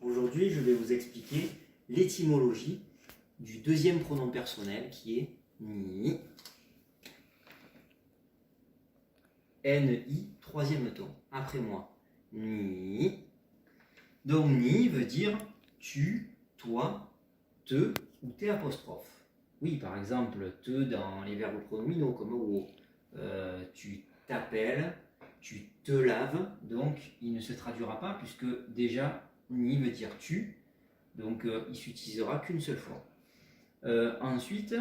Aujourd'hui, je vais vous expliquer l'étymologie du deuxième pronom personnel qui est ni. N-I, troisième ton, après moi. Ni. Donc, ni veut dire tu, toi, te ou tes apostrophes. Oui, par exemple, te dans les verbes pronominaux comme wo. Tu t'appelles, tu te laves, donc il ne se traduira pas puisque déjà ni veut dire tu, donc il s'utilisera qu'une seule fois. Ensuite,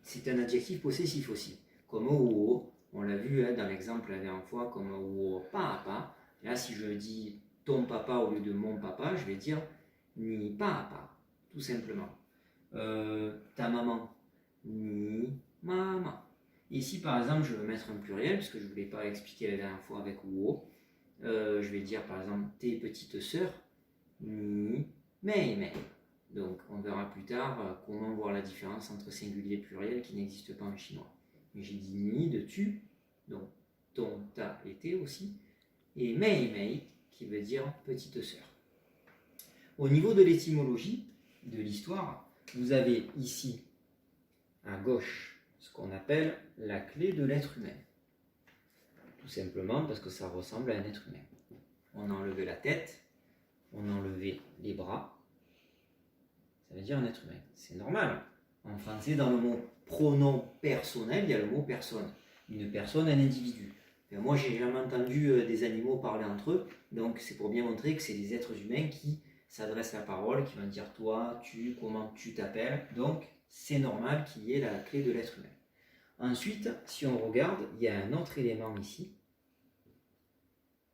c'est un adjectif possessif aussi, comme wo, on l'a vu dans l'exemple la dernière fois, comme wo papa. Là, si je dis ton papa au lieu de mon papa, je vais dire ni papa, tout simplement. Ta maman, ni maman. Ici, par exemple, je veux mettre un pluriel, parce que je ne voulais pas expliquer la dernière fois avec wo. Je vais dire, par exemple, tes petites sœurs, ni mei mei. Donc, on verra plus tard comment voir la différence entre singulier et pluriel qui n'existe pas en chinois. Mais j'ai dit ni de tu, donc ton, ta et tes aussi, et mei mei, qui veut dire petite sœur. Au niveau de l'étymologie, de l'histoire, vous avez ici, à gauche, ce qu'on appelle la clé de l'être humain. Tout simplement parce que ça ressemble à un être humain. On a enlevé la tête, on a enlevé les bras, ça veut dire un être humain. C'est normal. En français, dans le mot pronom personnel, il y a le mot personne. Une personne, un individu. Et moi, j'ai jamais entendu des animaux parler entre eux, donc c'est pour bien montrer que c'est des êtres humains qui s'adressent la parole, qui vont dire toi, tu, comment tu t'appelles. Donc, c'est normal qu'il y ait la clé de l'être humain. Ensuite, si on regarde, il y a un autre élément ici,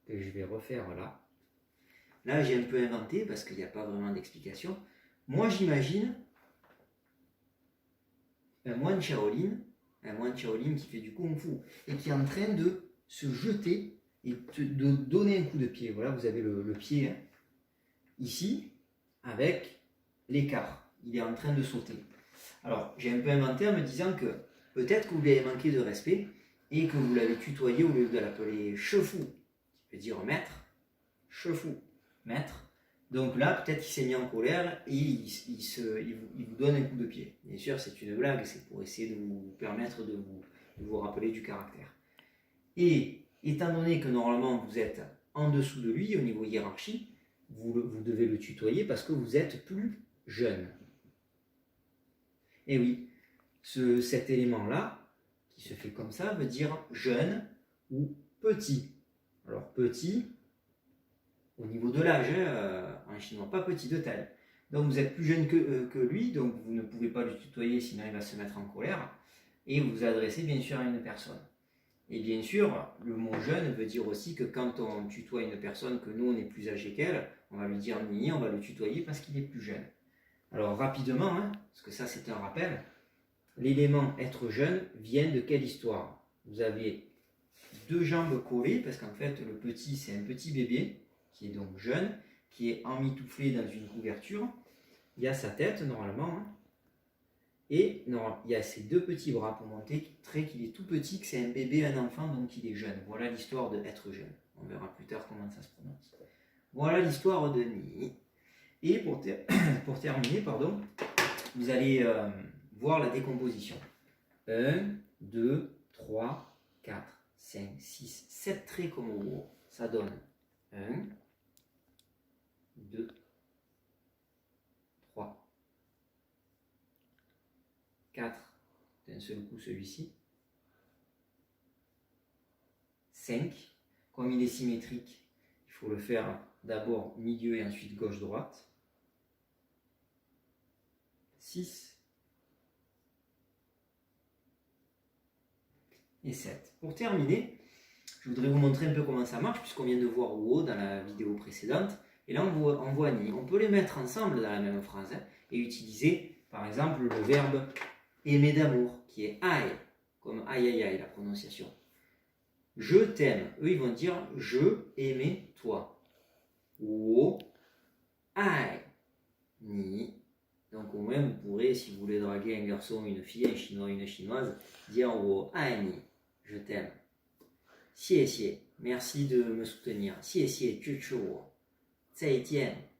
que je vais refaire là. Là, j'ai un peu inventé, parce qu'il n'y a pas vraiment d'explication. Moi, j'imagine un moine Shaolin qui fait du Kung Fu, et qui est en train de se jeter et de donner un coup de pied. Voilà, vous avez le pied hein, ici, avec l'écart. Il est en train de sauter. Alors, j'ai un peu inventé en me disant que peut-être que vous lui avez manqué de respect et que vous l'avez tutoyé au lieu de l'appeler chefu, qui veut dire maître, chefu, maître. Donc là, peut-être qu'il s'est mis en colère et il vous donne un coup de pied. Bien sûr, c'est une blague, c'est pour essayer de vous permettre de vous rappeler du caractère. Et étant donné que normalement vous êtes en dessous de lui au niveau hiérarchie, vous devez le tutoyer parce que vous êtes plus jeune. Et oui, cet élément-là, qui se fait comme ça, veut dire jeune ou petit. Alors petit, au niveau de l'âge, en chinois, pas petit de taille. Donc vous êtes plus jeune que lui, donc vous ne pouvez pas le tutoyer, sinon il va se mettre en colère. Et vous vous adressez bien sûr à une personne. Et bien sûr, le mot jeune veut dire aussi que quand on tutoie une personne, que nous on est plus âgé qu'elle, on va lui dire ni, on va le tutoyer parce qu'il est plus jeune. Alors rapidement, hein, parce que ça c'est un rappel, l'élément être jeune vient de quelle histoire? Vous avez deux jambes collées, parce qu'en fait le petit c'est un petit bébé, qui est donc jeune, qui est emmitouflé dans une couverture. Il y a sa tête normalement, hein, et non, il y a ses deux petits bras pour montrer qu'il est tout petit, que c'est un bébé, un enfant, donc il est jeune. Voilà l'histoire de être jeune. On verra plus tard comment ça se prononce. Voilà l'histoire de ni. Et pour terminer, vous allez voir la décomposition. 1, 2, 3, 4, 5, 6, 7 traits comme au wo. Ça donne 1, 2, 3, 4, d'un seul coup celui-ci, 5, comme il est symétrique, il faut le faire d'abord milieu et ensuite gauche-droite, 6 et 7. Pour terminer, je voudrais vous montrer un peu comment ça marche, puisqu'on vient de voir wo dans la vidéo précédente, et là on voit ni. On peut les mettre ensemble dans la même phrase, hein, et utiliser par exemple le verbe aimer d'amour, qui est ai, comme aïe aïe aïe la prononciation. Je t'aime, eux ils vont dire je aimais toi. Wo ai ni. Donc au moins vous pourrez, si vous voulez draguer un garçon, une fille, un chinois, une chinoise, dire wo ai ni, je t'aime. Xie xie, merci de me soutenir. Xie xie, tu wo. 再见